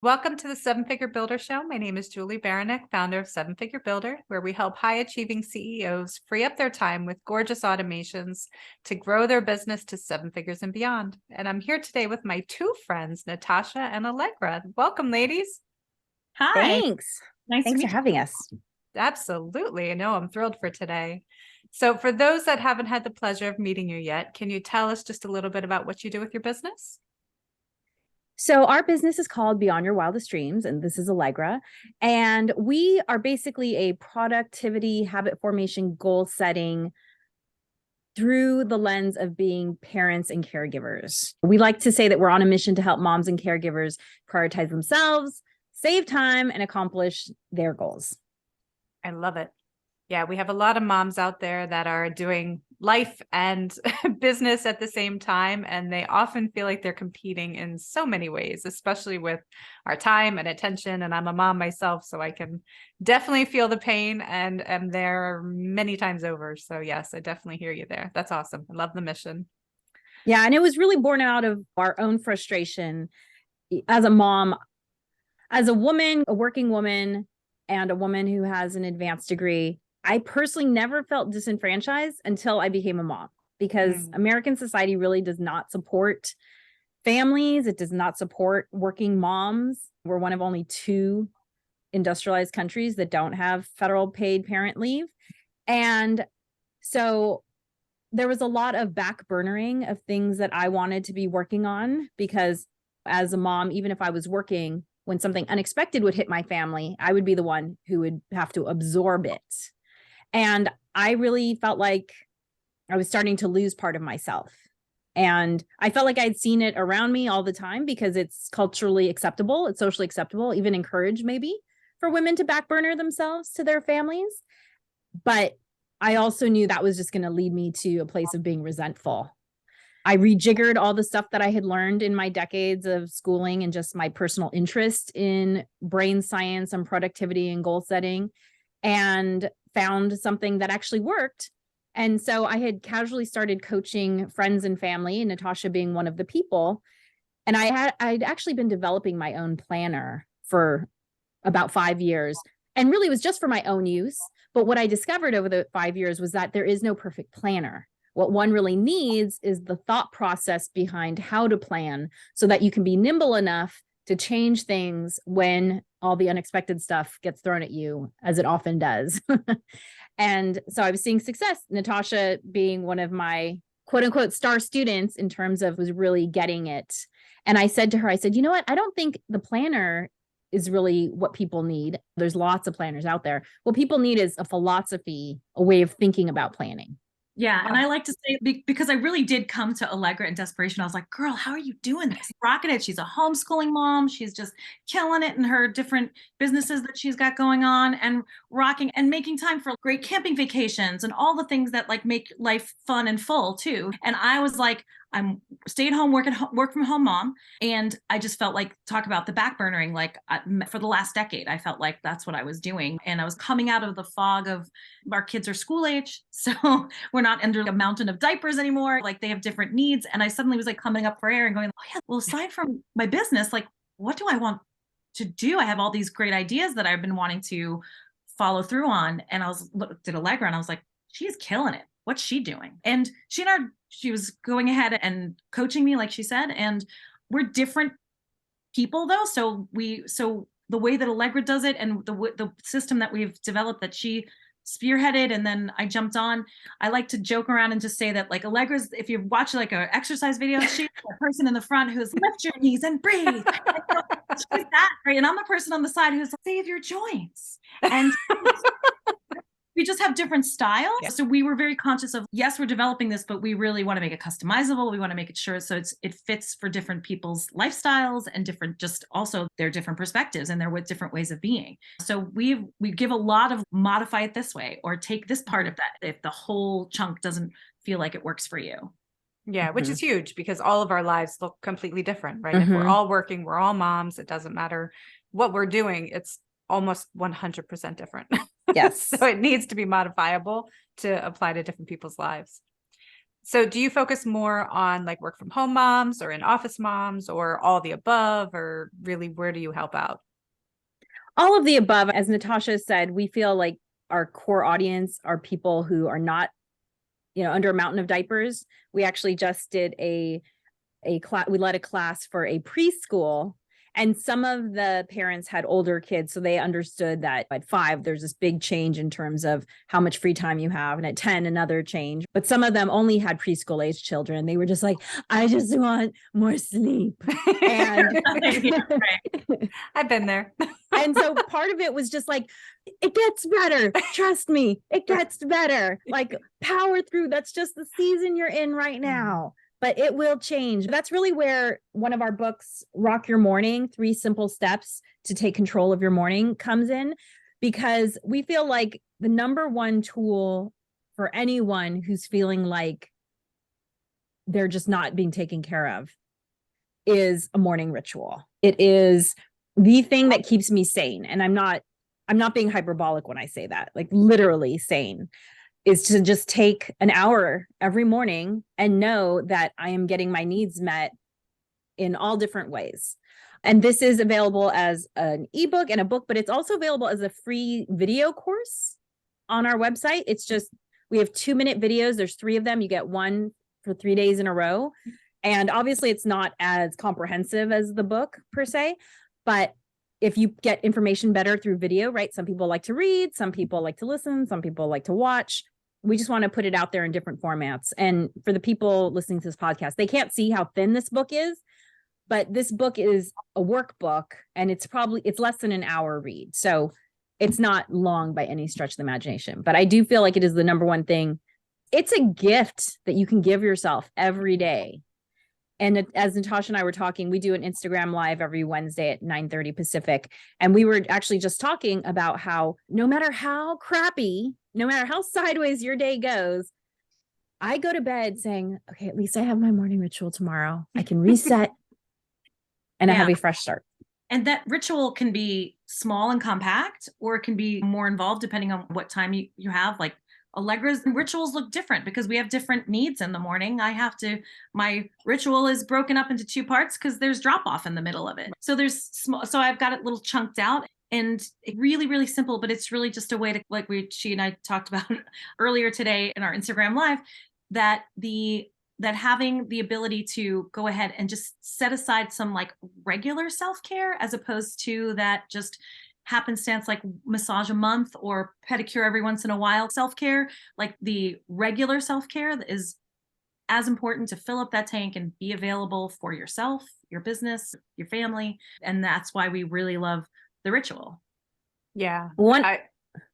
Welcome to the Seven Figure Builder Show. My name is Julie Baranek, founder of Seven Figure Builder, where we help high achieving CEOs free up their time with gorgeous automations to grow their business to seven figures and beyond. And I'm here today with my two friends, Natascha and Allegra. Welcome, ladies. Hi, Thanks. nice to Thanks for meet you. having us. Absolutely. I know I'm thrilled for today. So, for those that haven't had the pleasure of meeting you yet, can you tell us just a little bit about what you do with your business? So our business is called Beyond Your Wildest Dreams, and this is Allegra. And we are basically a productivity, habit formation, goal setting through the lens of being parents and caregivers. We like to say that we're on a mission to help moms and caregivers prioritize themselves, save time, and accomplish their goals. I love it. Yeah, we have a lot of moms out there that are doing life and business at the same time, and they often feel like they're competing in so many ways, especially with our time and attention. And I'm a mom myself, so I can definitely feel the pain and am there many times over. So yes, I definitely hear you there. That's awesome. I love the mission. Yeah, and it was really born out of our own frustration as a mom, as a woman, a working woman, and a woman who has an advanced degree. I personally never felt disenfranchised until I became a mom because American society really does not support families. It does not support working moms. We're one of only two industrialized countries that don't have federal paid parent leave. And so there was a lot of backburnering of things that I wanted to be working on because as a mom, even if I was working, when something unexpected would hit my family, I would be the one who would have to absorb it. And I really felt like I was starting to lose part of myself. And I felt like I'd seen it around me all the time because it's culturally acceptable, it's socially acceptable, even encouraged maybe for women to backburner themselves to their families. But I also knew that was just going to lead me to a place of being resentful. I rejiggered all the stuff that I had learned in my decades of schooling and just my personal interest in brain science and productivity and goal setting, and found something that actually worked. And so I had casually started coaching friends and family, Natascha being one of the people. And I'd actually been developing my own planner for about 5 years. And really it was just for my own use. But what I discovered over the 5 years was that there is no perfect planner. What one really needs is the thought process behind how to plan so that you can be nimble enough to change things when all the unexpected stuff gets thrown at you, as it often does. And so I was seeing success. Natascha being one of my quote unquote star students in terms of was really getting it. And I said to her, I said, you know what? I don't think the planner is really what people need. There's lots of planners out there. What people need is a philosophy, a way of thinking about planning. Yeah, and I like to say because I really did come to Allegra in desperation. I was like, "Girl, how are you doing this? Rocking it." She's a homeschooling mom. She's just killing it in her different businesses that she's got going on, and rocking and making time for great camping vacations and all the things that like make life fun and full too. And I was like, I'm stay at home, work from home mom, and I just felt like talk about the backburnering. Like for the last decade, I felt like that's what I was doing, and I was coming out of the fog of our kids are school age, so we're not under a mountain of diapers anymore. Like they have different needs, and I suddenly was like coming up for air and going, oh yeah, well aside from my business, like what do I want to do? I have all these great ideas that I've been wanting to follow through on, and I was looked at Allegra and I was like, she's killing it. What's she doing? And she was going ahead and coaching me, like she said, and we're different people though. So the way that Allegra does it and the system that we've developed that she spearheaded and then I jumped on. I like to joke around and just say that like Allegra's, if you watch like an exercise video, she's the person in the front who's lift your knees and breathe. She's that, right? And I'm the person on the side who's like, save your joints. And we just have different styles. Yeah. So we were very conscious of, yes, we're developing this, but we really want to make it customizable. We want to make it sure so it fits for different people's lifestyles and different, just also their different perspectives and their different ways of being. So we give a lot of modify it this way or take this part of that if the whole chunk doesn't feel like it works for you. Yeah, which is huge because all of our lives look completely different, right? If we're all working, we're all moms. It doesn't matter what we're doing. It's almost 100% different. Yes. So it needs to be modifiable to apply to different people's lives. So do you focus more on like work from home moms or in office moms or all the above, or really where do you help out? All of the above. As Natasha said, we feel like our core audience are people who are not, under a mountain of diapers. We actually just did a class, we led a class for a preschool, and some of the parents had older kids, so they understood that at 5 there's this big change in terms of how much free time you have, and at 10 another change. But some of them only had preschool age children. They were just like, I just want more sleep. And I've been there. and so part of it was just like, it gets better. Trust me, it gets better. Like, power through. That's just the season you're in right now, but it will change. That's really where one of our books, Rock Your Morning, 3 Simple Steps to Take Control of Your Morning, comes in, because we feel like the number one tool for anyone who's feeling like they're just not being taken care of is a morning ritual. It is the thing that keeps me sane. And I'm not being hyperbolic when I say that, like literally sane, is to just take an hour every morning and know that I am getting my needs met in all different ways. And this is available as an ebook and a book, but it's also available as a free video course on our website. It's just, we have 2-minute videos. There's 3 of them. You get one for 3 days in a row. And obviously it's not as comprehensive as the book per se, but if you get information better through video, right? Some people like to read, some people like to listen, some people like to watch. We just want to put it out there in different formats. And for the people listening to this podcast, they can't see how thin this book is, but this book is a workbook, and it's less than an hour read. So it's not long by any stretch of the imagination, but I do feel like it is the number one thing. It's a gift that you can give yourself every day. And as Natasha and I were talking, we do an Instagram live every Wednesday at 9:30 Pacific. And we were actually just talking about how no matter how crappy, no matter how sideways your day goes, I go to bed saying, okay, at least I have my morning ritual tomorrow. I can reset and I have a fresh start. And that ritual can be small and compact, or it can be more involved depending on what time you have. Like Allegra's rituals look different because we have different needs in the morning. My ritual is broken up into 2 parts because there's drop off in the middle of it. So so I've got it little chunked out, and really, really simple, but it's really just a way to, like she and I talked about earlier today in our Instagram live, that having the ability to go ahead and just set aside some like regular self-care, as opposed to that just happenstance, like massage a month or pedicure every once in a while. Self-care, like the regular self-care, is as important to fill up that tank and be available for yourself, your business, your family. And that's why we really love the ritual. Yeah. Go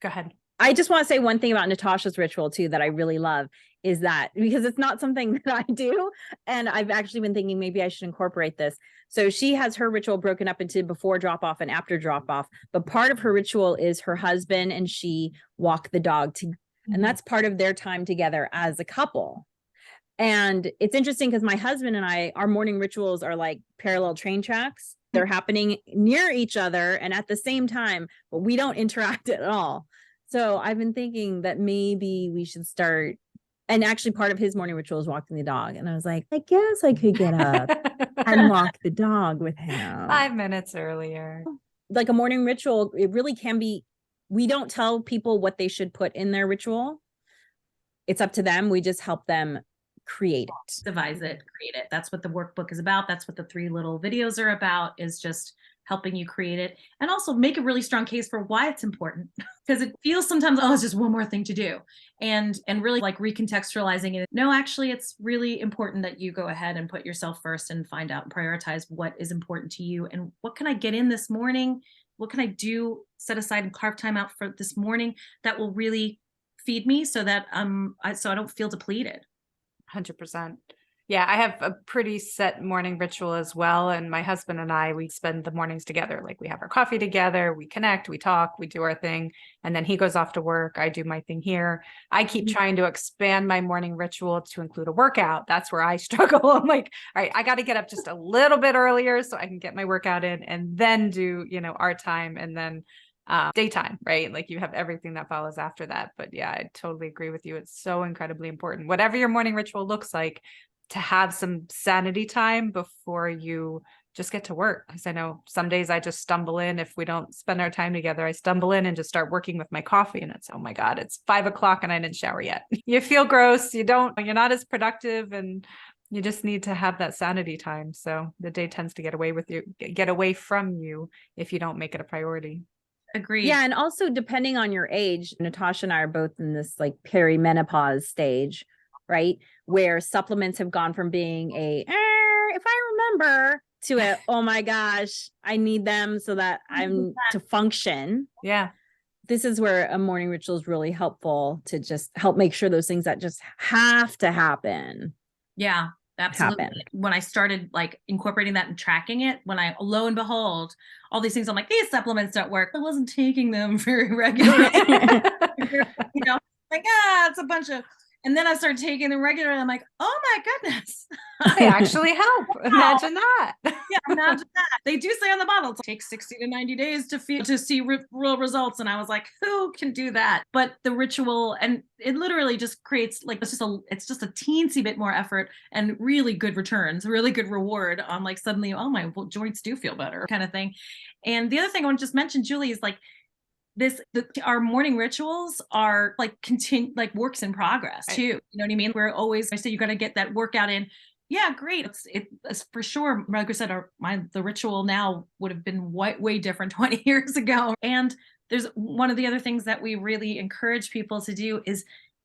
ahead. I just want to say one thing about Natasha's ritual too that I really love, is that, because it's not something that I do, and I've actually been thinking maybe I should incorporate this. So she has her ritual broken up into before drop off and after drop off, but part of her ritual is her husband and she walk the dog and that's part of their time together as a couple. And it's interesting because my husband and I, our morning rituals are like parallel train tracks. They're happening near each other and at the same time, but we don't interact at all. So I've been thinking that maybe we should start. And actually part of his morning ritual is walking the dog. And I was like, I guess I could get up and walk the dog with him 5 minutes earlier. Like a morning ritual, it really can be. We don't tell people what they should put in their ritual. It's up to them. We just help them create it. Devise it, create it. That's what the workbook is about. That's what the 3 little videos are about, is just helping you create it, and also make a really strong case for why it's important. Because it feels sometimes, oh, it's just one more thing to do. And really like recontextualizing it. No, actually, it's really important that you go ahead and put yourself first and find out and prioritize what is important to you. And what can I get in this morning? What can I do, set aside and carve time out for this morning that will really feed me, so that so I don't feel depleted. 100%. Yeah, I have a pretty set morning ritual as well. And my husband and I, we spend the mornings together. Like we have our coffee together, we connect, we talk, we do our thing. And then he goes off to work. I do my thing here. I keep trying to expand my morning ritual to include a workout. That's where I struggle. I'm like, all right, I got to get up just a little bit earlier so I can get my workout in and then do, our time. And then daytime, right? Like you have everything that follows after that. But yeah, I totally agree with you. It's so incredibly important. Whatever your morning ritual looks like, to have some sanity time before you just get to work. Because I know some days I just stumble in. If we don't spend our time together, I stumble in and just start working with my coffee. And it's, oh my God, it's 5 o'clock and I didn't shower yet. You feel gross. You're not as productive, and you just need to have that sanity time. So the day tends to get away from you if you don't make it a priority. Agreed. Yeah. And also depending on your age, Natasha and I are both in this like perimenopause stage, right? Where supplements have gone from being if I remember, to a, oh my gosh, I need them so that I'm to function. Yeah. This is where a morning ritual is really helpful to just help make sure those things that just have to happen. Yeah, absolutely. Happen. When I started like incorporating that and tracking it, lo and behold, all these things, I'm like, these supplements don't work. I wasn't taking them very regularly. Like, it's a bunch of, and then I started taking them regularly. I'm like, oh my goodness. They actually help. Imagine that. Yeah, imagine that. They do say on the bottle, it takes 60 to 90 days to see real results. And I was like, who can do that? But the ritual, and it literally just creates like, it's just a teensy bit more effort and really good returns, really good reward on like suddenly, oh, my joints do feel better kind of thing. And the other thing I want to just mention, Julie, is like, our morning rituals are like works in progress too. You know what I mean? I say you got to get that workout in. Yeah, great. It's for sure. Like I said, the ritual now would have been way different 20 years ago. And there's one of the other things that we really encourage people to do is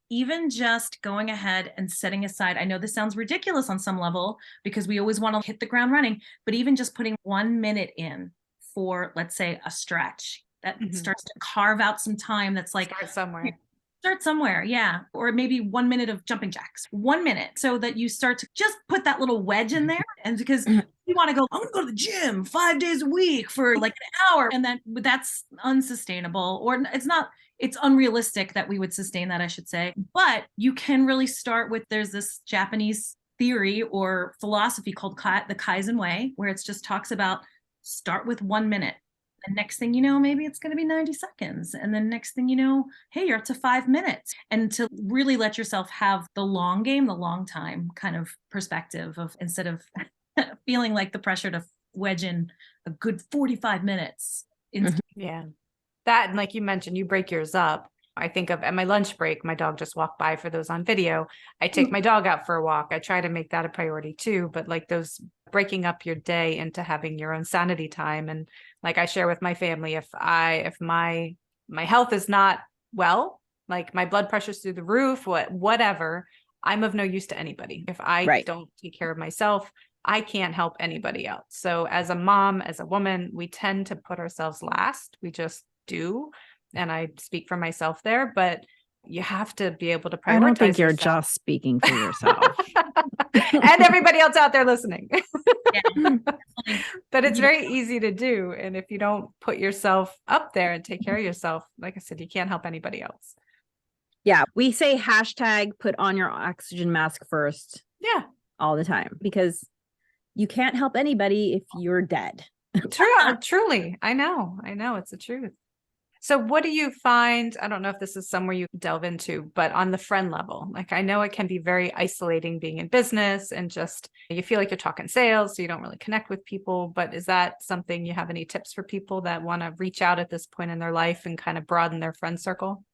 even just going ahead and setting aside. I know this sounds ridiculous on some level because we always want to hit the ground running, but even just putting 1 minute in for, let's say, a stretch that starts to carve out some time. That's like start somewhere. Yeah. Or maybe 1 minute of jumping jacks, 1 minute, so that you start to just put that little wedge in there. And because you want to go, I'm going to go to the gym 5 days a week for like an hour. And that's unsustainable, or it's unrealistic that we would sustain that, I should say. But you can really start with, there's this Japanese theory or philosophy called the Kaizen way, where it just talks about start with 1 minute. The next thing you know, maybe it's going to be 90 seconds. And then next thing you know, hey, you're up to 5 minutes. And to really let yourself have the long game, the long time kind of perspective of, instead of feeling like the pressure to wedge in a good 45 minutes. Yeah. That, and like you mentioned, you break yours up. I think of at my lunch break, my dog just walked by, for those on video. I take my dog out for a walk. I try to make that a priority too, but like those breaking up your day into having your own sanity time. And like I share with my family, if my health is not well, like my blood pressure's through the roof, whatever, I'm of no use to anybody. If I don't take care of myself, I can't help anybody else. So as a mom, as a woman, we tend to put ourselves last. We just do. And I speak for myself there, but you have to be able to prioritize. I don't think you're yourself. just speaking for yourself. And everybody else out there listening. Yeah. But it's very easy to do. And if you don't put yourself up there and take care of yourself, like I said, you can't help anybody else. Yeah. We say hashtag put on your oxygen mask first. Yeah. All the time, because you can't help anybody if you're dead. Truly. I know. It's the truth. So what do you find? I don't know if this is somewhere you delve into, but on the friend level, like I know it can be very isolating being in business and just you feel like you're talking sales, so you don't really connect with people. But is that something you have any tips for people that want to reach out at this point in their life and kind of broaden their friend circle?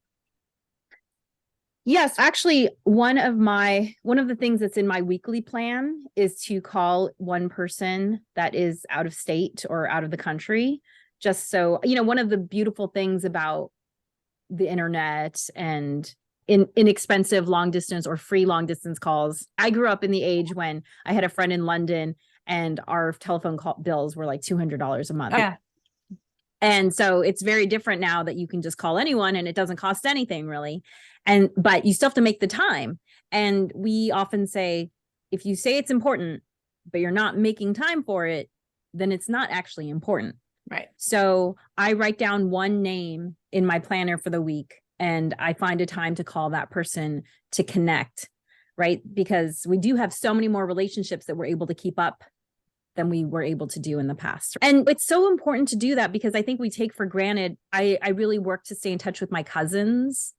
Yes, actually, one of the things that's in my weekly plan is to call one person that is out of state or out of the country. Just so, one of the beautiful things about the internet and inexpensive long distance or free long distance calls. I grew up in the age when I had a friend in London and our telephone call bills were like $200 a month. Yeah. And so it's very different now that you can just call anyone and it doesn't cost anything really. But you still have to make the time. And we often say, if you say it's important, but you're not making time for it, then it's not actually important. Right. So I write down one name in my planner for the week and I find a time to call that person to connect, right? Because we do have so many more relationships that we're able to keep up than we were able to do in the past. And it's so important to do that because I think we take for granted. I really work to stay in touch with my cousins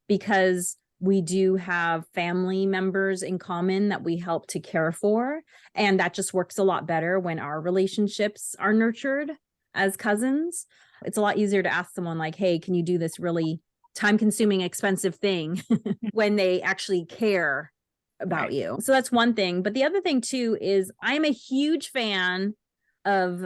because we do have family members in common that we help to care for. And that just works a lot better when our relationships are nurtured as cousins. It's a lot easier to ask someone like, hey, can you do this really time-consuming, expensive thing when they actually care about you. So that's one thing. But the other thing too is I'm a huge fan of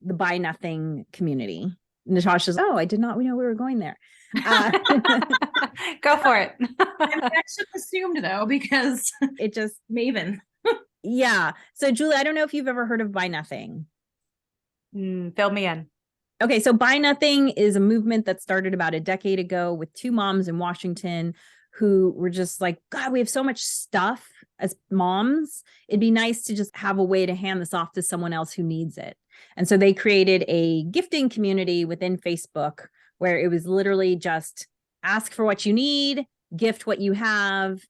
the Buy Nothing community. Natasha's, oh, I did not know we were going there. Go for it. I should have assumed though, because it just Maven. Yeah. So Julie, I don't know if you've ever heard of Buy Nothing. Fill me in. Okay, so Buy Nothing is a movement that started about a decade ago with two moms in Washington who were just like, God, we have so much stuff as moms. It'd be nice to just have a way to hand this off to someone else who needs it. And so they created a gifting community within Facebook where it was literally just ask for what you need, gift what you have,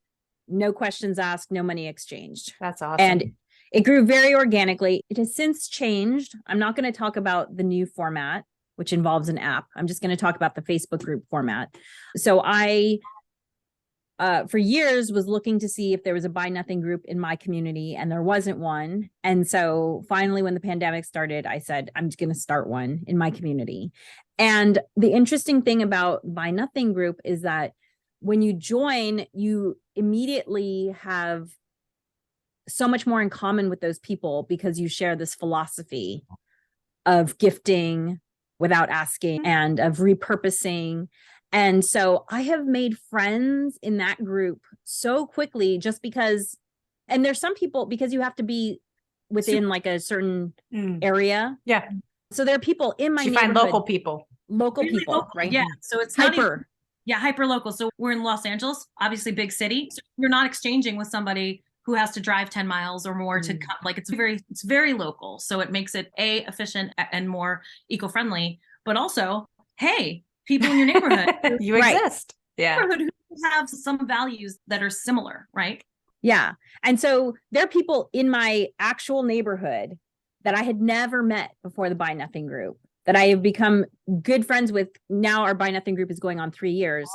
no questions asked, no money exchanged. That's awesome. And it grew very organically. It has since changed. I'm not going to talk about the new format, which involves an app. I'm just going to talk about the Facebook group format. So I, for years, was looking to see if there was a Buy Nothing group in my community, and there wasn't one. And so finally, when the pandemic started, I said, I'm just going to start one in my community. And the interesting thing about Buy Nothing group is that when you join, you immediately have so much more in common with those people because you share this philosophy of gifting without asking and of repurposing. And so I have made friends in that group so quickly just because, and there's some people because you have to be within like a certain area. Yeah. So there are people in my you neighborhood. find local people. Local Really people, local. right? Yeah. So it's hyper. Hyper local. So we're in Los Angeles, obviously big city. So you're not exchanging with somebody who has to drive 10 miles or more to come. Like it's very local. So it makes it efficient and more eco-friendly, but also, hey, people in your neighborhood. You exist. Yeah. Who have some values that are similar, right? Yeah. And so there are people in my actual neighborhood that I had never met before the Buy Nothing group that I have become good friends with. Now our Buy Nothing group is going on 3 years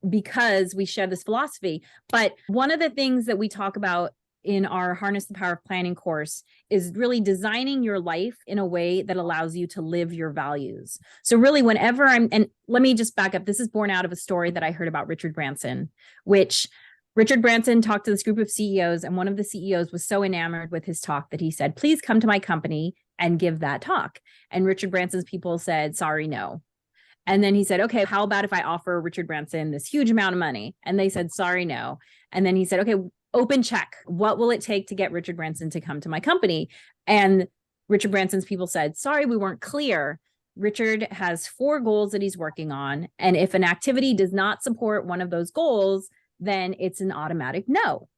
because we share this philosophy. But one of the things that we talk about in our Harness the Power of Planning course is really designing your life in a way that allows you to live your values. So really whenever and let me just back up. This is born out of a story that I heard about Richard Branson, which Richard Branson talked to this group of CEOs, and one of the CEOs was so enamored with his talk that he said, please come to my company and give that talk. And Richard Branson's people said, sorry, no. And then he said, okay, how about if I offer Richard Branson this huge amount of money? And they said, sorry, no. And then he said, okay, open check. What will it take to get Richard Branson to come to my company? And Richard Branson's people said, sorry, we weren't clear. Richard has 4 goals that he's working on. And if an activity does not support one of those goals, then it's an automatic no.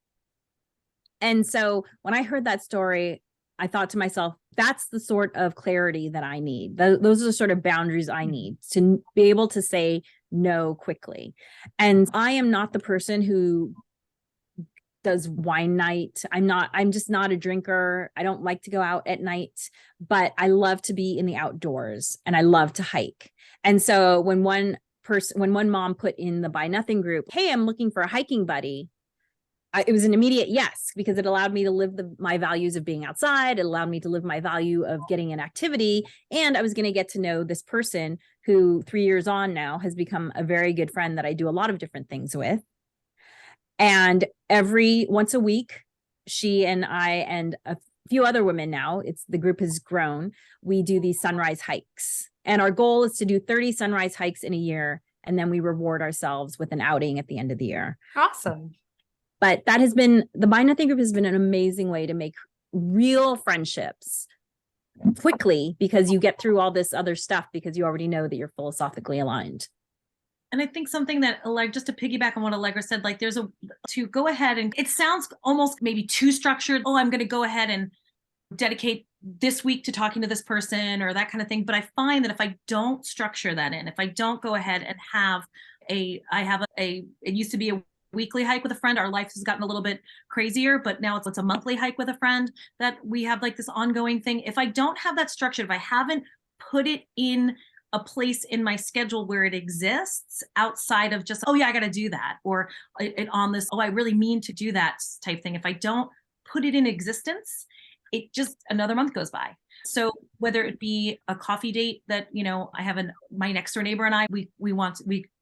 And so when I heard that story, I thought to myself, that's the sort of clarity that I need. Those are the sort of boundaries I need to be able to say no quickly. And I am not the person who does wine night. I'm just not a drinker. I don't like to go out at night, but I love to be in the outdoors and I love to hike. And so when one mom put in the Buy Nothing group, hey, I'm looking for a hiking buddy, it was an immediate yes, because it allowed me to live my values of being outside. It allowed me to live my value of getting an activity. And I was going to get to know this person who 3 years on now has become a very good friend that I do a lot of different things with. And once a week, she and I and a few other women now, the group has grown. We do these sunrise hikes. And our goal is to do 30 sunrise hikes in a year. And then we reward ourselves with an outing at the end of the year. Awesome. But the Buy Nothing group has been an amazing way to make real friendships quickly because you get through all this other stuff because you already know that you're philosophically aligned. And I think something that, just to piggyback on what Allegra said, like to go ahead and it sounds almost maybe too structured. Oh, I'm going to go ahead and dedicate this week to talking to this person or that kind of thing. But I find that if I don't structure that in, if I don't go ahead and have it used to be a weekly hike with a friend. Our life has gotten a little bit crazier, but now it's a monthly hike with a friend that we have like this ongoing thing. If I don't have that structured, if I haven't put it in a place in my schedule where it exists outside of just, oh yeah, I got to do that, or it on this, oh, I really mean to do that type thing. If I don't put it in existence, it just another month goes by. So whether it be a coffee date that, I have my next door neighbor and I, we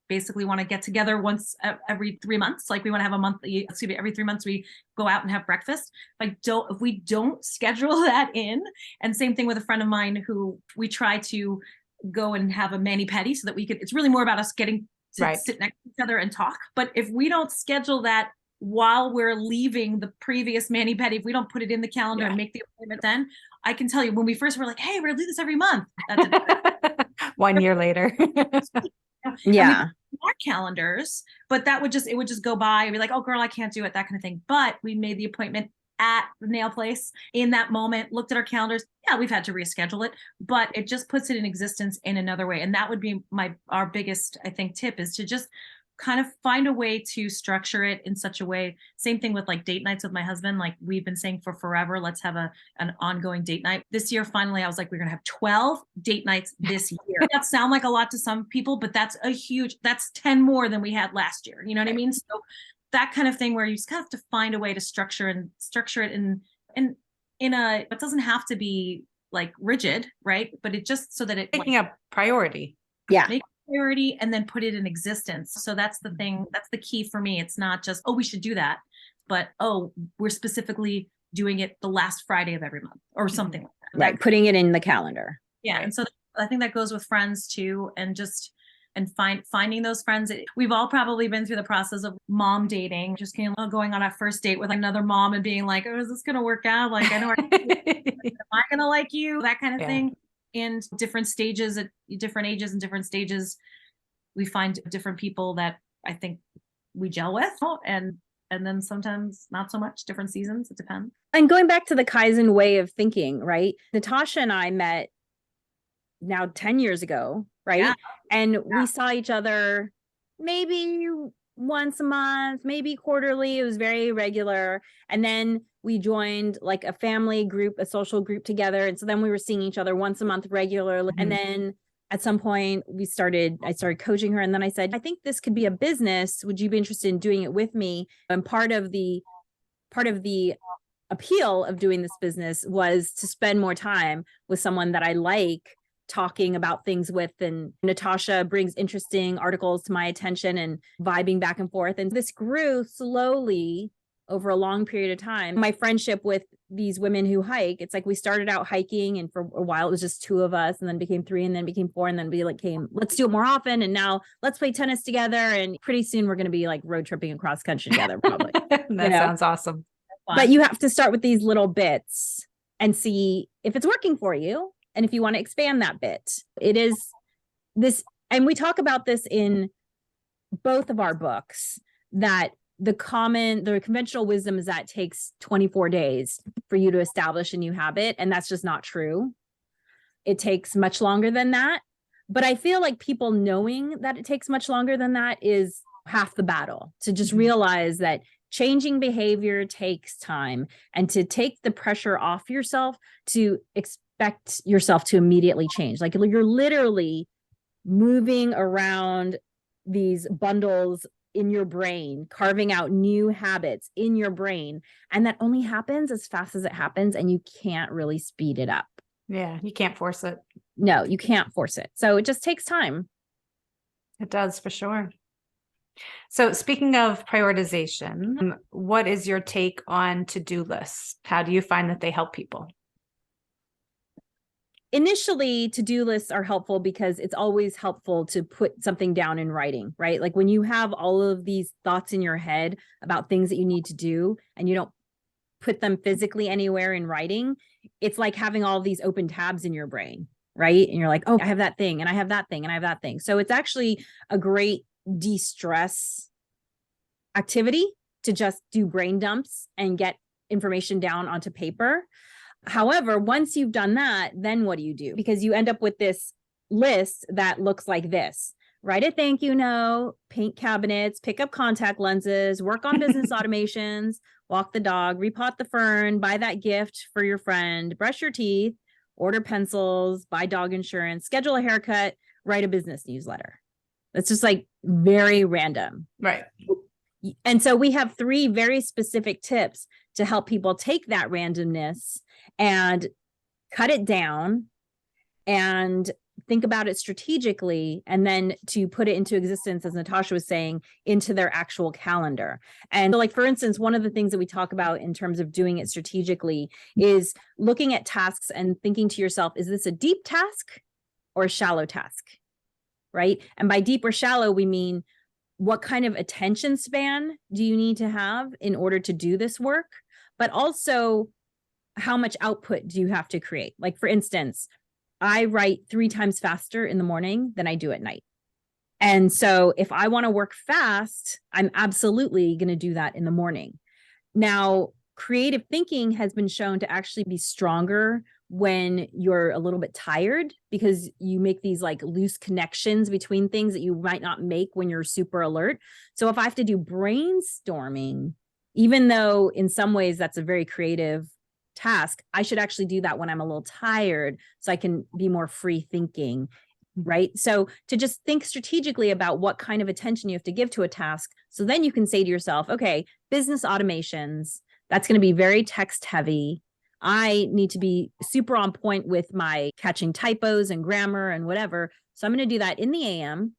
basically want to get together once every 3 months. Like we want to have every 3 months we go out and have breakfast. If we don't schedule that in, and same thing with a friend of mine who we try to go and have a mani-pedi so that it's really more about us getting to sit next to each other and talk. But if we don't schedule that while we're leaving the previous mani-pedi, if we don't put it in the calendar and make the appointment, then I can tell you when we first were like, hey, we're gonna do this every month. That's it. 1 year later. Yeah. Our calendars, but it would just go by and be like, oh girl, I can't do it, that kind of thing. But we made the appointment at the nail place in that moment, looked at our calendars. Yeah, we've had to reschedule it, but it just puts it in existence in another way. And that would be our biggest, I think, tip, is to just kind of find a way to structure it in such a way. Same thing with like date nights with my husband. Like we've been saying for forever, let's have an ongoing date night. This year, finally, I was like, we're going to have 12 date nights this year. That sound like a lot to some people, but that's 10 more than we had last year. You know what I mean? So that kind of thing where you just have to find a way to structure it in it doesn't have to be like rigid, right? But it just so that it taking a priority. Yeah. Priority and then put it in existence. So that's the thing. That's the key for me. It's not just, oh, we should do that, but we're specifically doing it the last Friday of every month or something like that. Right. Putting it in the calendar. Yeah. And so I think that goes with friends too, and finding those friends. We've all probably been through the process of mom dating, just going on a first date with another mom and being like, oh, is this going to work out? Like, I know, am I going to like you? That kind of thing. In different stages, at different ages and different stages, we find different people that I think we gel with, and then sometimes not so much. Different seasons, it depends. And going back to the Kaizen way of thinking, right? Natascha and I met now 10 years ago, right? Yeah. And we saw each other maybe once a month, maybe quarterly. It was very regular. And then we joined like a family group, a social group together. And so then we were seeing each other once a month regularly. Mm-hmm. And then at some point I started coaching her. And then I said, I think this could be a business. Would you be interested in doing it with me? And part of the appeal of doing this business was to spend more time with someone that I like talking about things with. And Natascha brings interesting articles to my attention and vibing back and forth. And this grew slowly over a long period of time. My friendship with these women who hike, it's like we started out hiking and for a while it was just 2 of us, and then became 3, and then became 4, and then we let's do it more often. And now let's play tennis together. And pretty soon we're going to be like road tripping across country together, probably. That sounds awesome. But you have to start with these little bits and see if it's working for you. And if you want to expand that bit, it is this. And we talk about this in both of our books, that the conventional wisdom is that it takes 24 days for you to establish a new habit. And that's just not true. It takes much longer than that. But I feel like people knowing that it takes much longer than that is half the battle, to just realize that changing behavior takes time, and to take the pressure off yourself to expect yourself to immediately change. Like you're literally moving around these bundles in your brain, carving out new habits in your brain. And that only happens as fast as it happens. And you can't really speed it up. Yeah, you can't force it. No, you can't force it. So it just takes time. It does, for sure. So speaking of prioritization, what is your take on to-do lists? How do you find that they help people? Initially, to-do lists are helpful because it's always helpful to put something down in writing, right? Like when you have all of these thoughts in your head about things that you need to do and you don't put them physically anywhere in writing, it's like having all of these open tabs in your brain, right? And you're like, oh, I have that thing and I have that thing and I have that thing. So it's actually a great de-stress activity to just do brain dumps and get information down onto paper. However, once you've done that, then what do you do? Because you end up with this list that looks like this, write a thank you note, paint cabinets, pick up contact lenses, work on business automations, walk the dog, repot the fern, buy that gift for your friend, brush your teeth, order pencils, buy dog insurance, schedule a haircut, write a business newsletter. That's just like very random. Right. And so we have 3 very specific tips to help people take that randomness and cut it down and think about it strategically, and then to put it into existence, as Natascha was saying, into their actual calendar. And so, like, for instance, one of the things that we talk about in terms of doing it strategically is looking at tasks and thinking to yourself, is this a deep task or a shallow task? Right? And by deep or shallow, we mean, what kind of attention span do you need to have in order to do this work? But also, how much output do you have to create? Like, for instance, I write 3 times faster in the morning than I do at night. And so if I want to work fast, I'm absolutely going to do that in the morning. Now, creative thinking has been shown to actually be stronger when you're a little bit tired, because you make these like loose connections between things that you might not make when you're super alert. So if I have to do brainstorming, even though in some ways that's a very creative task, I should actually do that when I'm a little tired so I can be more free thinking, right? So to just think strategically about what kind of attention you have to give to a task. So then you can say to yourself, okay, business automations, that's going to be very text heavy. I need to be super on point with my catching typos and grammar and whatever. So I'm going to do that in the AM.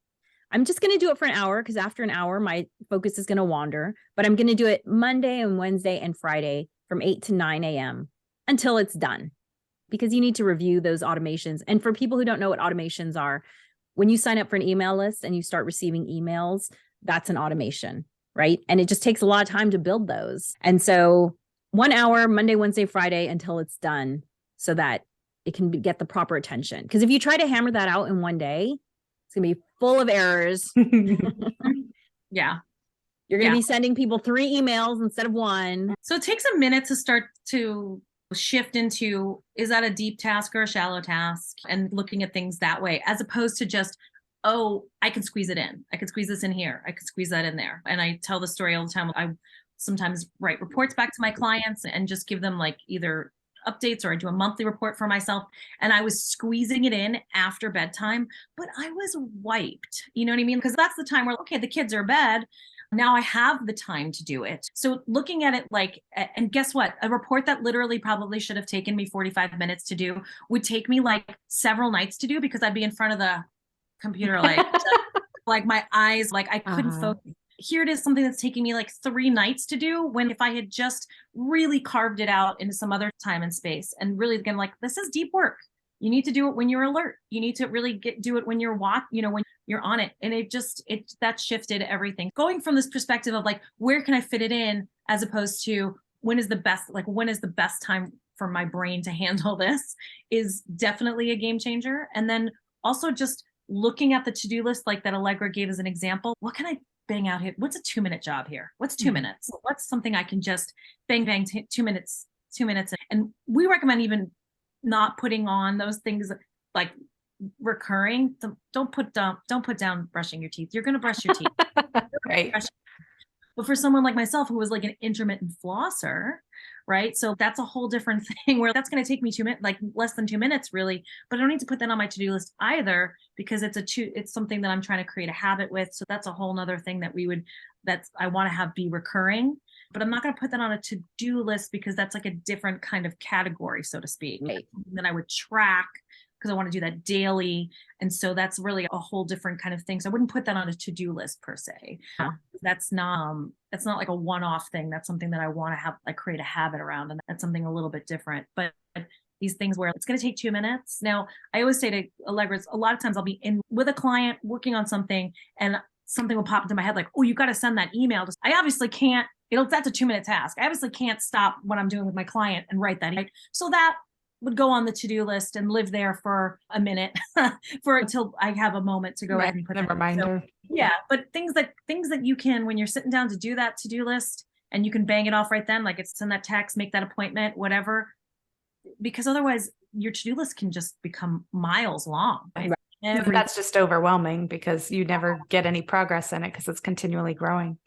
I'm just going to do it for an hour, because after an hour, my focus is going to wander, but I'm going to do it Monday and Wednesday and Friday from 8 to 9 a.m. until it's done, because you need to review those automations. And for people who don't know what automations are, when you sign up for an email list and you start receiving emails, that's an automation, right? And it just takes a lot of time to build those. And so 1 hour, Monday, Wednesday, Friday, until it's done, so that it can get the proper attention. Because if you try to hammer that out in one day, it's going to be full of errors. Yeah. You're going to be sending people 3 emails instead of 1. So it takes a minute to start to shift into, is that a deep task or a shallow task? And looking at things that way, as opposed to just, oh, I can squeeze it in. I can squeeze this in here. I can squeeze that in there. And I tell the story all the time. I sometimes write reports back to my clients and just give them like either updates, or I do a monthly report for myself. And I was squeezing it in after bedtime, but I was wiped. You know what I mean? Because that's the time where, okay, the kids are in bed. Now I have the time to do it. So looking at it like, and guess what? A report that literally probably should have taken me 45 minutes to do would take me like several nights to do, because I'd be in front of the computer, like, like my eyes, like I couldn't focus. Here it is, something that's taking me like 3 nights to do, when if I had just really carved it out into some other time and space, and really again, like, this is deep work. You need to do it when you're alert. You need to really do it when you're when you're on it. And that shifted everything. Going from this perspective of like, where can I fit it in, as opposed to when is the best time for my brain to handle this, is definitely a game changer. And then also just looking at the to-do list, like that Allegra gave as an example. What can I bang out here? What's a 2-minute job here? What's 2 minutes? What's something I can just bang, 2 minutes. And we recommend even not putting on those things like recurring. Don't put down brushing your teeth. You're going to brush your teeth. Right. But for someone like myself, who was like an intermittent flosser, right? So that's a whole different thing, where that's going to take me 2 minutes, like less than 2 minutes really, but I don't need to put that on my to-do list either, because it's something that I'm trying to create a habit with. So that's a whole nother thing that I want to have be recurring, but I'm not going to put that on a to-do list, because that's like a different kind of category, so to speak, that I would track, because I want to do that daily. And so that's really a whole different kind of thing. So I wouldn't put that on a to-do list per se. That's not like a one-off thing. That's something that I want to have, like, create a habit around. And that's something a little bit different. But these things where it's going to take 2 minutes. Now, I always say to Allegra, a lot of times I'll be in with a client working on something, and something will pop into my head like, oh, you got to send that email. I obviously can't, that's a 2-minute task. I obviously can't stop what I'm doing with my client and write that. So that would go on the to-do list and live there for a minute until I have a moment to go ahead and put a reminder. So, yeah. But things that you can, when you're sitting down to do that to-do list, and you can bang it off right then, like it's send that text, make that appointment, whatever, because otherwise your to-do list can just become miles long. Right? That's just overwhelming because you never get any progress in it because it's continually growing.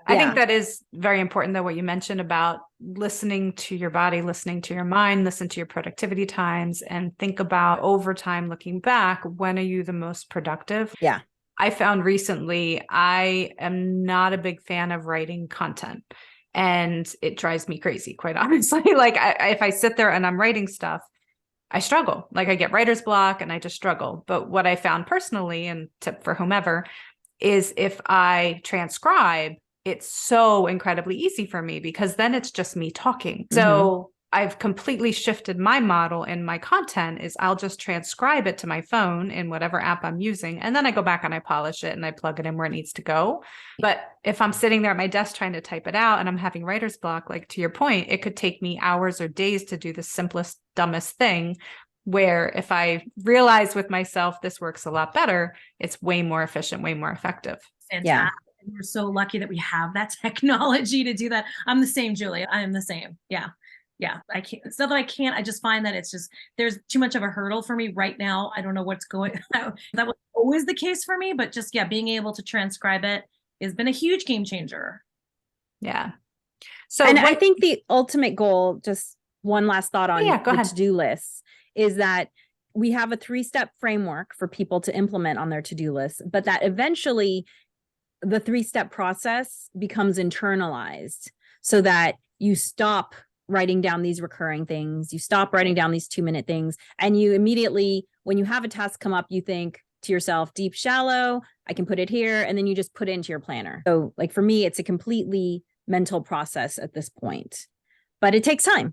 I think that is very important, though, what you mentioned about listening to your body, listening to your mind, listen to your productivity times, and think about over time, looking back, when are you the most productive? Yeah. I found recently I am not a big fan of writing content, and it drives me crazy, quite honestly. Like if I sit there and I'm writing stuff, I struggle. Like I get writer's block and I just struggle. But what I found personally, and tip for whomever, is if I transcribe, it's so incredibly easy for me because then it's just me talking. So I've completely shifted my model in my content is I'll just transcribe it to my phone in whatever app I'm using. And then I go back and I polish it and I plug it in where it needs to go. But if I'm sitting there at my desk trying to type it out and I'm having writer's block, like to your point, it could take me hours or days to do the simplest, dumbest thing. Where if I realize with myself, this works a lot better, it's way more efficient, way more effective. Fantastic. Yeah. We're so lucky that we have that technology to do that. I'm the same, Julie. I am the same. Yeah. Yeah. I can't, it's not that I can't, I just find that it's just, there's too much of a hurdle for me right now. I don't know what's going on. That was always the case for me, but just, being able to transcribe it has been a huge game changer. Yeah. So, and I think the ultimate goal, just one last thought on the to-do lists, is that we have a 3-step framework for people to implement on their to-do list, but that eventually the 3-step process becomes internalized so that you stop writing down these recurring things, you stop writing down these 2-minute things, and you immediately, when you have a task come up, you think to yourself, deep, shallow, I can put it here, and then you just put it into your planner. So like for me, it's a completely mental process at this point, but it takes time.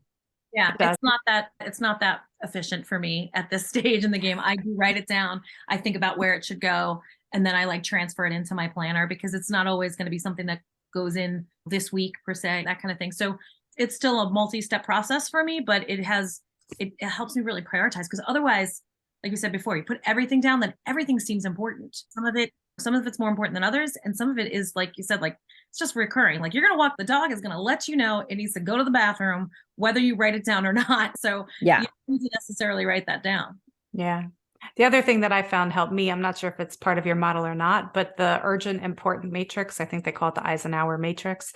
Yeah, it's not that efficient for me at this stage in the game. I do write it down. I think about where it should go, and then I like transfer it into my planner because it's not always going to be something that goes in this week per se, that kind of thing. So it's still a multi-step process for me, but it helps me really prioritize because otherwise, like we said before, you put everything down, then everything seems important. Some of it's more important than others, and some of it is, like you said, like it's just recurring. Like you're going to walk, the dog is going to let you know it needs to go to the bathroom, whether you write it down or not. So you don't need to necessarily write that down. Yeah. The other thing that I found helped me, I'm not sure if it's part of your model or not, but the urgent, important matrix, I think they call it the Eisenhower matrix.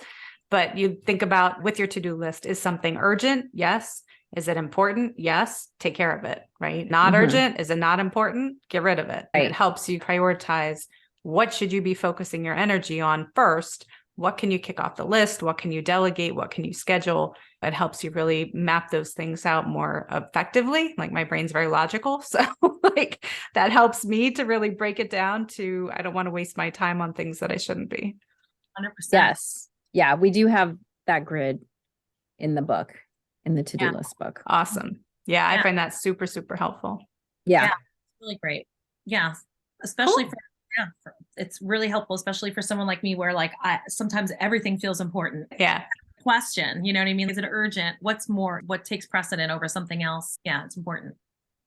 But you think about with your to-do list, is something urgent? Yes. Is it important? Yes. Take care of it, right? Not urgent. Is it not important? Get rid of it. Right. It helps you prioritize what should you be focusing your energy on first. What can you kick off the list? What can you delegate? What can you schedule? It helps you really map those things out more effectively. Like my brain's very logical. So like that helps me to really break it down to, I don't want to waste my time on things that I shouldn't be. 100%. Yes. Yeah. We do have that grid in the book, in the to-do list book. Awesome. Yeah. I find that super, super helpful. Yeah. It's really great. Yeah. Especially it's really helpful, especially for someone like me where like sometimes everything feels important. Yeah. Question, you know what I mean? Is it urgent? What takes precedent over something else? Yeah, it's important.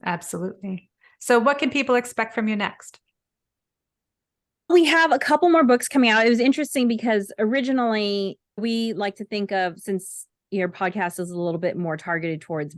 Absolutely. So what can people expect from you next? We have a couple more books coming out. It was interesting because originally we like to think of, since your podcast is a little bit more targeted towards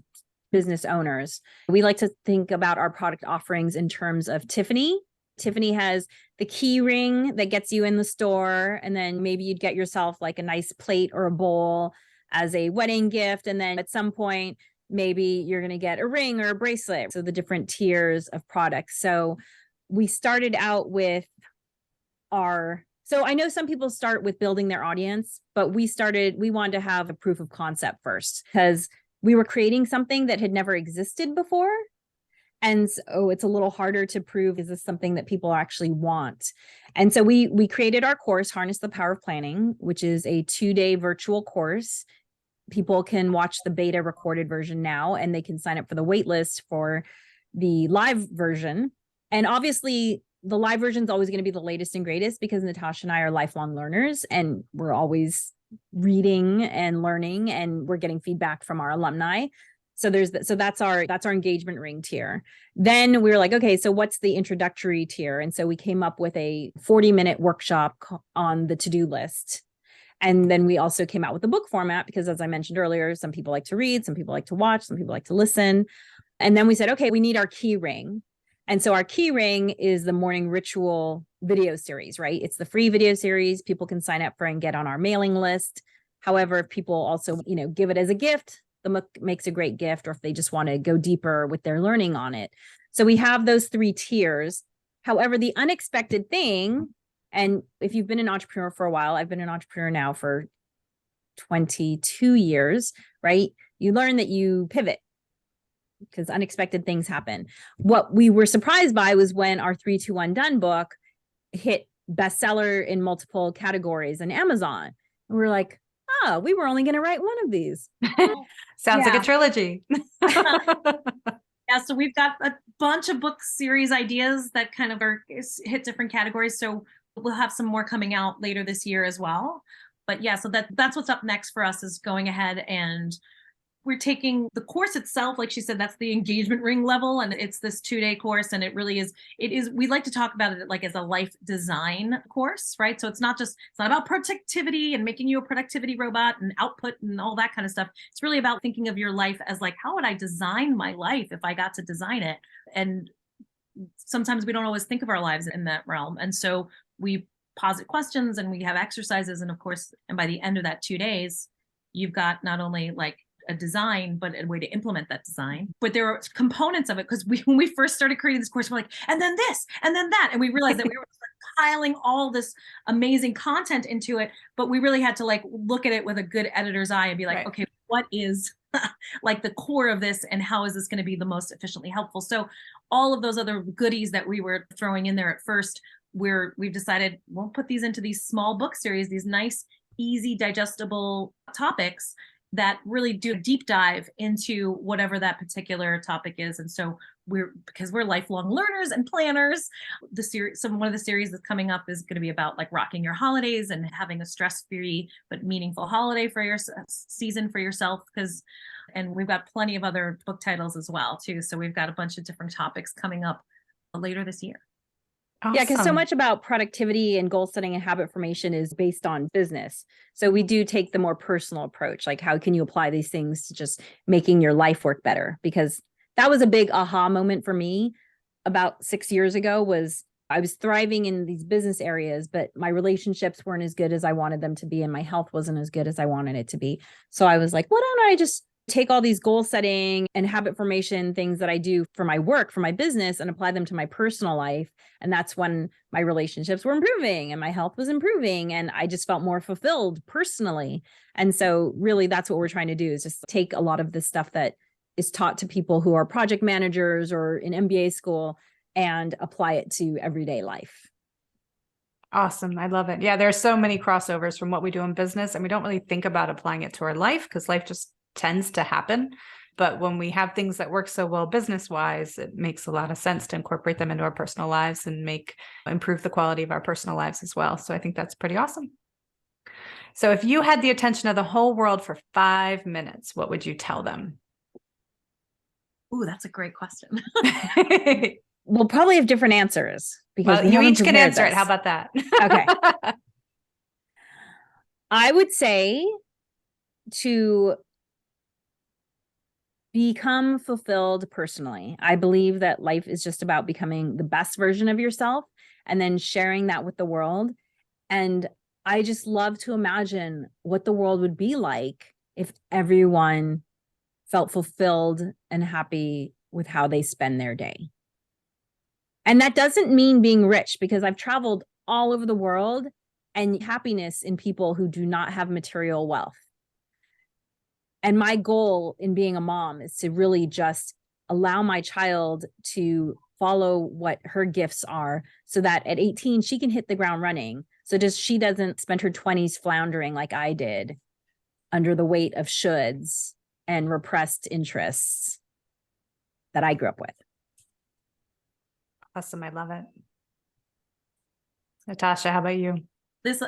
business owners, we like to think about our product offerings in terms of Tiffany. Tiffany has the key ring that gets you in the store, and then maybe you'd get yourself like a nice plate or a bowl as a wedding gift. And then at some point, maybe you're going to get a ring or a bracelet. So the different tiers of products. So we started out with so I know some people start with building their audience, but we wanted to have a proof of concept first because we were creating something that had never existed before. And so it's a little harder to prove, is this something that people actually want? And so we created our course, Harness the Power of Planning, which is a 2-day virtual course. People can watch the beta recorded version now, and they can sign up for the wait list for the live version. And obviously the live version is always going to be the latest and greatest because Natascha and I are lifelong learners, and we're always reading and learning, and we're getting feedback from our alumni. So that's our engagement ring tier. Then we were like, okay, so what's the introductory tier? And so we came up with a 40-minute workshop on the to-do list. And then we also came out with the book format because, as I mentioned earlier, some people like to read, some people like to watch, some people like to listen. And then we said, okay, we need our key ring. And so our key ring is the morning ritual video series, right? It's the free video series people can sign up for and get on our mailing list. However, if people also, give it as a gift, the book makes a great gift, or if they just want to go deeper with their learning on it. So we have those 3 tiers. However, the unexpected thing, and if you've been an entrepreneur for a while, I've been an entrepreneur now for 22 years, right? You learn that you pivot because unexpected things happen. What we were surprised by was when our 3-2-1 Done book hit bestseller in multiple categories on Amazon. And we're like, oh, we were only going to write one of these. Sounds like a trilogy. Yeah, so we've got a bunch of book series ideas that kind of hit different categories. So we'll have some more coming out later this year as well. But yeah, so that's what's up next for us, is going ahead, and we're taking the course itself. Like she said, that's the engagement ring level, and it's this 2-day course. And it is, we like to talk about it like as a life design course, right? So it's not about productivity and making you a productivity robot and output and all that kind of stuff. It's really about thinking of your life as like, how would I design my life if I got to design it? And sometimes we don't always think of our lives in that realm. And so we posit questions and we have exercises. And of course, and by the end of that 2 days, you've got not only like a design, but a way to implement that design. But there are components of it, because when we first started creating this course, we're like, and then this, and then that. And we realized that we were piling all this amazing content into it, but we really had to like look at it with a good editor's eye and be like, okay, what is like the core of this, and how is this going to be the most efficiently helpful? So all of those other goodies that we were throwing in there at first, we've decided we'll put these into these small book series, these nice, easy, digestible topics that really do a deep dive into whatever that particular topic is. And so because we're lifelong learners and planners, one of the series that's coming up is going to be about like rocking your holidays and having a stress-free but meaningful holiday for your season for yourself. And we've got plenty of other book titles as well too. So we've got a bunch of different topics coming up later this year. Awesome. Yeah, because so much about productivity and goal setting and habit formation is based on business. So we do take the more personal approach, like how can you apply these things to just making your life work better? Because that was a big aha moment for me about 6 years ago. Was I was thriving in these business areas, but my relationships weren't as good as I wanted them to be, and my health wasn't as good as I wanted it to be. So I was like, why don't I just take all these goal setting and habit formation things that I do for my work, for my business, and apply them to my personal life? And that's when my relationships were improving and my health was improving, and I just felt more fulfilled personally. And so really that's what we're trying to do, is just take a lot of the stuff that is taught to people who are project managers or in MBA school and apply it to everyday life. Awesome. I love it. Yeah, there are so many crossovers from what we do in business, and we don't really think about applying it to our life because life just tends to happen. But when we have things that work so well business-wise, it makes a lot of sense to incorporate them into our personal lives and improve the quality of our personal lives as well. So I think that's pretty awesome. So if you had the attention of the whole world for 5 minutes, what would you tell them? Ooh, that's a great question. We'll probably have different answers because you each can answer it. How about that? Okay. I would say to become fulfilled personally. I believe that life is just about becoming the best version of yourself and then sharing that with the world. And I just love to imagine what the world would be like if everyone felt fulfilled and happy with how they spend their day. And that doesn't mean being rich, because I've traveled all over the world, and happiness in people who do not have material wealth. And my goal in being a mom is to really just allow my child to follow what her gifts are, so that at 18, she can hit the ground running. So she doesn't spend her 20s floundering like I did under the weight of shoulds and repressed interests that I grew up with. Awesome. I love it. Natascha, how about you?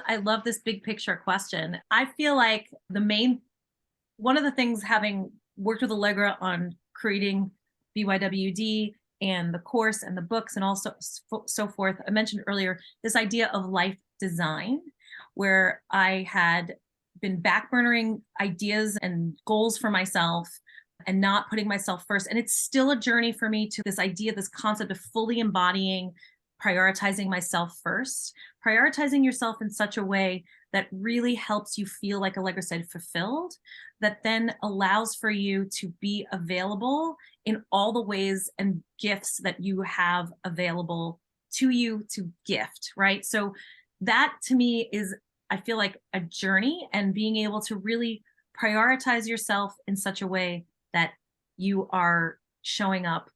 I love this big picture question. I feel like one of the things, having worked with Allegra on creating BYWD and the course and the books and also so forth, I mentioned earlier this idea of life design, where I had been backburnering ideas and goals for myself and not putting myself first. And it's still a journey for me to this idea, this concept of fully embodying, prioritizing myself first, prioritizing yourself in such a way that really helps you feel, like Allegra said, fulfilled, that then allows for you to be available in all the ways and gifts that you have available to you to gift, right? So that to me is, I feel like, a journey, and being able to really prioritize yourself in such a way that you are showing up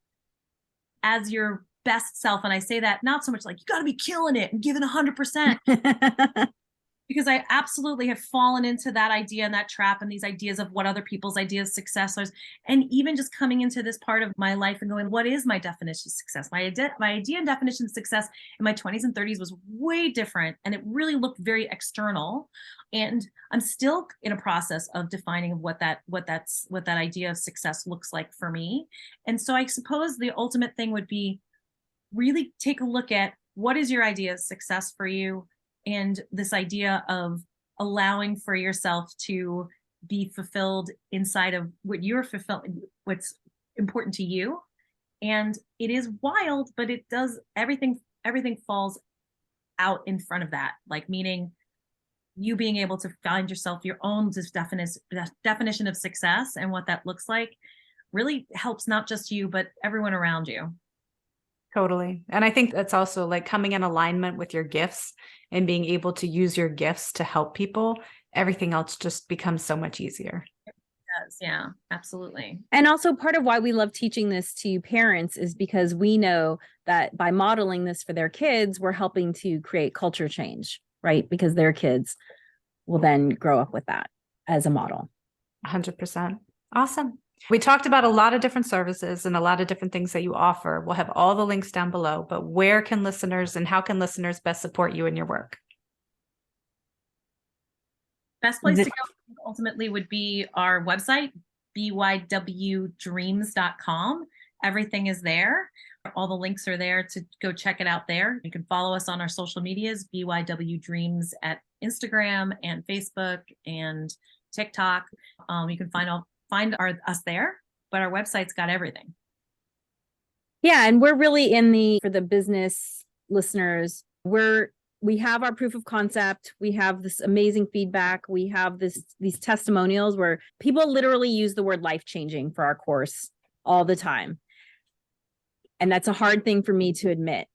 as your best self. And I say that not so much like you got to be killing it and giving 100%, because I absolutely have fallen into that idea and that trap and these ideas of what other people's ideas of success are. And even just coming into this part of my life and going, what is my definition of success? My idea and definition of success in my 20s and 30s was way different. And it really looked very external. And I'm still in a process of defining what that idea of success looks like for me. And so I suppose the ultimate thing would be really take a look at what is your idea of success for you, and this idea of allowing for yourself to be fulfilled inside of what you're fulfilling, what's important to you. And it is wild, but it does everything falls out in front of that, like meaning you being able to find yourself your own definition of success and what that looks like really helps not just you, but everyone around you. Totally. And I think that's also like coming in alignment with your gifts and being able to use your gifts to help people. Everything else just becomes so much easier. It does. Yeah, absolutely. And also part of why we love teaching this to parents is because we know that by modeling this for their kids, we're helping to create culture change, right? Because their kids will then grow up with that as a model. 100%. Awesome. We talked about a lot of different services and a lot of different things that you offer. We'll have all the links down below, but where can listeners and how can listeners best support you in your work? Best place to go ultimately would be our website, bywdreams.com. Everything is there. All the links are there to go check it out there. You can follow us on our social medias, BYW Dreams at Instagram and Facebook and TikTok. You can find us there, but our website's got everything. Yeah. And we're really for the business listeners, we have our proof of concept. We have this amazing feedback. We have these testimonials where people literally use the word life-changing for our course all the time. And that's a hard thing for me to admit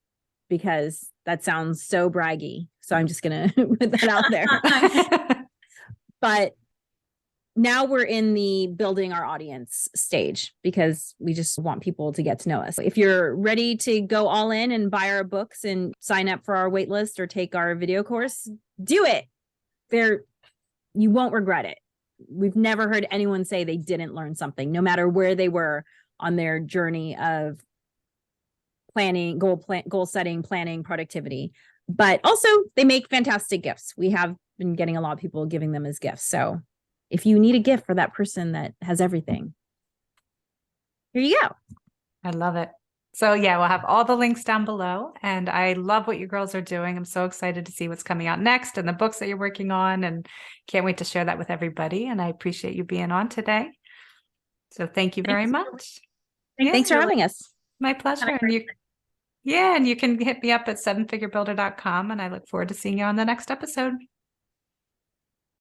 because that sounds so braggy. So I'm just going to put that out there. But now we're in the building our audience stage because we just want people to get to know us. If you're ready to go all in and buy our books and sign up for our wait list or take our video course, do it. You won't regret it. We've never heard anyone say they didn't learn something, no matter where they were on their journey of planning, goal setting, planning, productivity. But also they make fantastic gifts. We have been getting a lot of people giving them as gifts. So if you need a gift for that person that has everything, here you go. I love it. So yeah, we'll have all the links down below. And I love what you girls are doing. I'm so excited to see what's coming out next and the books that you're working on, and can't wait to share that with everybody. And I appreciate you being on today. So thank you very much. Thanks for having us. My pleasure. And you can hit me up at sevenfigurebuilder.com, and I look forward to seeing you on the next episode.